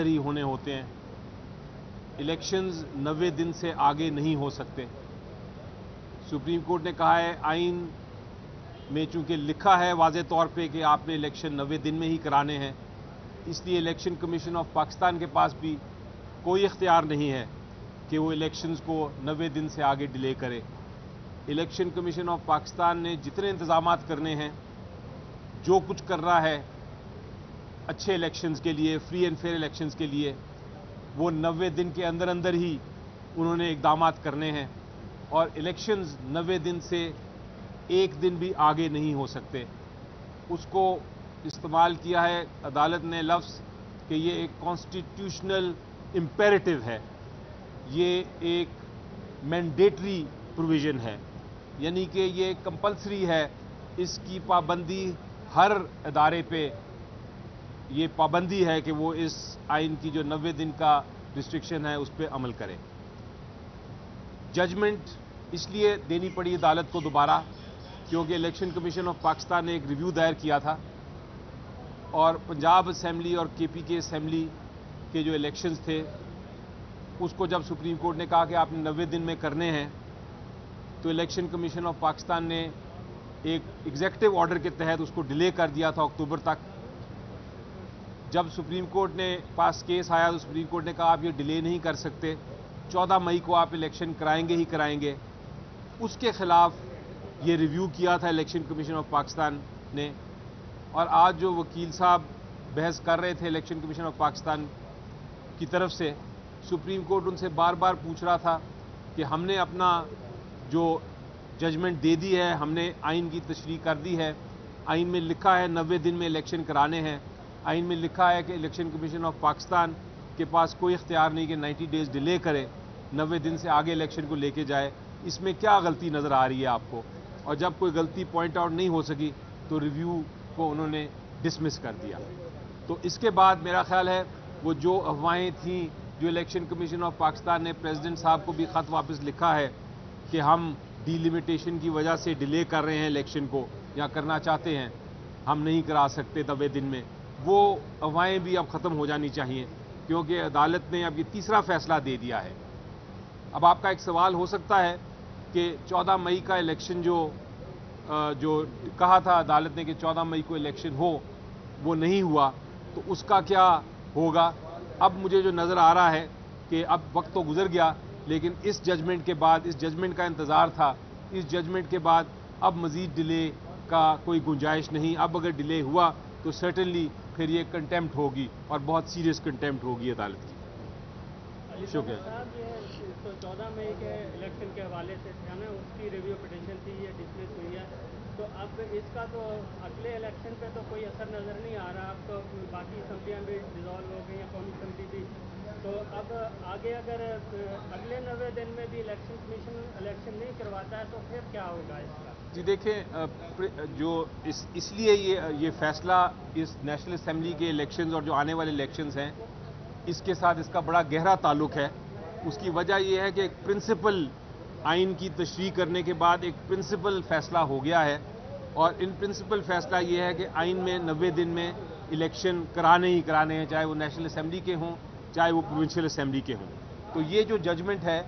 ही होने होते हैं। इलेक्शंस 90 दिन से आगे नहीं हो सकते। सुप्रीम कोर्ट ने कहा है आइन में चूंकि लिखा है वाज़े तौर पे कि आपने इलेक्शन 90 दिन में ही कराने हैं, इसलिए इलेक्शन कमीशन ऑफ पाकिस्तान के पास भी कोई इख्तियार नहीं है कि वो इलेक्शंस को 90 दिन से आगे डिले करे। इलेक्शन कमीशन ऑफ पाकिस्तान ने जितने इंतजामात करने हैं, जो कुछ कर रहा है अच्छे इलेक्शंस के लिए, फ्री एंड फेयर इलेक्शंस के लिए, वो 90 दिन के अंदर अंदर ही उन्होंने इक़दामात करने हैं और इलेक्शंस 90 दिन से एक दिन भी आगे नहीं हो सकते। उसको इस्तेमाल किया है अदालत ने लफ्ज़ कि ये एक कॉन्स्टिट्यूशनल इम्पेरेटिव है, ये एक मैंडेटरी प्रोविज़न है, यानी कि ये कंपल्सरी है, इसकी पाबंदी हर इदारे पे ये पाबंदी है कि वो इस आइन की जो 90 दिन का रिस्ट्रिक्शन है उस पर अमल करे। जजमेंट इसलिए देनी पड़ी अदालत को दोबारा क्योंकि इलेक्शन कमीशन ऑफ पाकिस्तान ने एक रिव्यू दायर किया था और पंजाब असेंबली और केपीके असेंबली के जो इलेक्शंस थे उसको जब सुप्रीम कोर्ट ने कहा कि आपने 90 दिन में करने हैं, तो इलेक्शन कमीशन ऑफ पाकिस्तान ने एक एग्जीक्यूटिव ऑर्डर के तहत उसको डिले कर दिया था अक्टूबर तक। जब सुप्रीम कोर्ट ने पास केस आया तो सुप्रीम कोर्ट ने कहा आप ये डिले नहीं कर सकते, 14 मई को आप इलेक्शन कराएंगे ही कराएंगे। उसके खिलाफ ये रिव्यू किया था इलेक्शन कमीशन ऑफ पाकिस्तान ने। और आज जो वकील साहब बहस कर रहे थे इलेक्शन कमीशन ऑफ पाकिस्तान की तरफ से, सुप्रीम कोर्ट उनसे बार बार पूछ रहा था कि हमने अपना जो जजमेंट दे दी है, हमने आइन की तशरीह कर दी है, आइन में लिखा है 90 दिन में इलेक्शन कराने हैं, आइन में लिखा है कि इलेक्शन कमीशन ऑफ पाकिस्तान के पास कोई इख्तियार नहीं कि 90 डेज डिले करे, 90 दिन से आगे इलेक्शन को लेके जाए। इसमें क्या गलती नज़र आ रही है आपको? और जब कोई गलती पॉइंट आउट नहीं हो सकी तो रिव्यू को उन्होंने डिसमिस कर दिया। तो इसके बाद मेरा ख्याल है वो जो अफवाहें थीं, जो इलेक्शन कमीशन ऑफ पाकिस्तान ने प्रेसिडेंट साहब को भी ख़त वापस लिखा है कि हम डिलिमिटेशन की वजह से डिले कर रहे हैं इलेक्शन को या करना चाहते हैं, हम नहीं करा सकते 90 दिन में, वो अफवाहें भी अब ख़त्म हो जानी चाहिए क्योंकि अदालत ने अब ये तीसरा फैसला दे दिया है। अब आपका एक सवाल हो सकता है कि 14 मई का इलेक्शन जो कहा था अदालत ने कि 14 मई को इलेक्शन हो, वो नहीं हुआ, तो उसका क्या होगा? अब मुझे जो नज़र आ रहा है कि अब वक्त तो गुजर गया, लेकिन इस जजमेंट के बाद, इस जजमेंट का इंतज़ार था, इस जजमेंट के बाद अब मज़ीद डिले का कोई गुंजाइश नहीं। अब अगर डिले हुआ तो सर्टेनली फिर ये कंटेम्प्ट होगी और बहुत सीरियस कंटेम्प्ट होगी अदालत की। शुक्रिया। तो 14 मई के इलेक्शन के हवाले से था ना, उसकी रिव्यू पिटीशन थी, ये डिसमिस हुई है, तो अब इसका तो अगले इलेक्शन पे तो कोई असर नज़र नहीं आ रहा। अब तो बाकी असम्बलियाँ भी डिज़ोल्व हो गई हैं, कौमी असम्बली भी, तो अब आगे अगर अगले 90 दिन में भी इलेक्शन कमीशन इलेक्शन नहीं करवाता है तो फिर क्या होगा इसका? जी देखें, जो इसलिए ये फैसला इस नेशनल असम्बली के इलेक्शंस और जो आने वाले इलेक्शंस हैं इसके साथ इसका बड़ा गहरा ताल्लुक है। उसकी वजह यह है कि एक प्रिंसिपल आइन की तशरीह करने के बाद एक प्रिंसिपल फैसला हो गया है और इन प्रिंसिपल फैसला ये है कि आइन में 90 दिन में इलेक्शन कराने ही कराने हैं, चाहे वो नेशनल असम्बली के हों चाहे वो प्रोविंशियल असम्बली के हों। तो ये जो जजमेंट है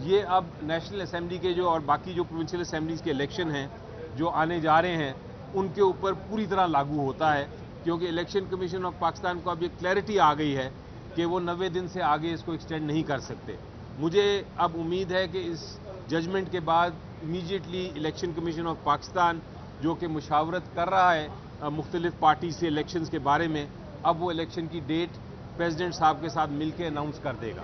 ये अब नेशनल असम्बली के जो और बाकी जो प्रोविंशियल असम्बलीज़ के इलेक्शन हैं जो आने जा रहे हैं उनके ऊपर पूरी तरह लागू होता है क्योंकि इलेक्शन कमीशन ऑफ पाकिस्तान को अब ये क्लैरिटी आ गई है कि वो 90 दिन से आगे इसको एक्सटेंड नहीं कर सकते। मुझे अब उम्मीद है कि इस जजमेंट के बाद immediately election commission of Pakistan जो कि मुशावरत कर रहा है मुख्तलिफ पार्टी से इलेक्शंस के बारे में, अब वो इलेक्शन की डेट प्रेसिडेंट साहब के साथ मिलकर अनाउंस कर देगा।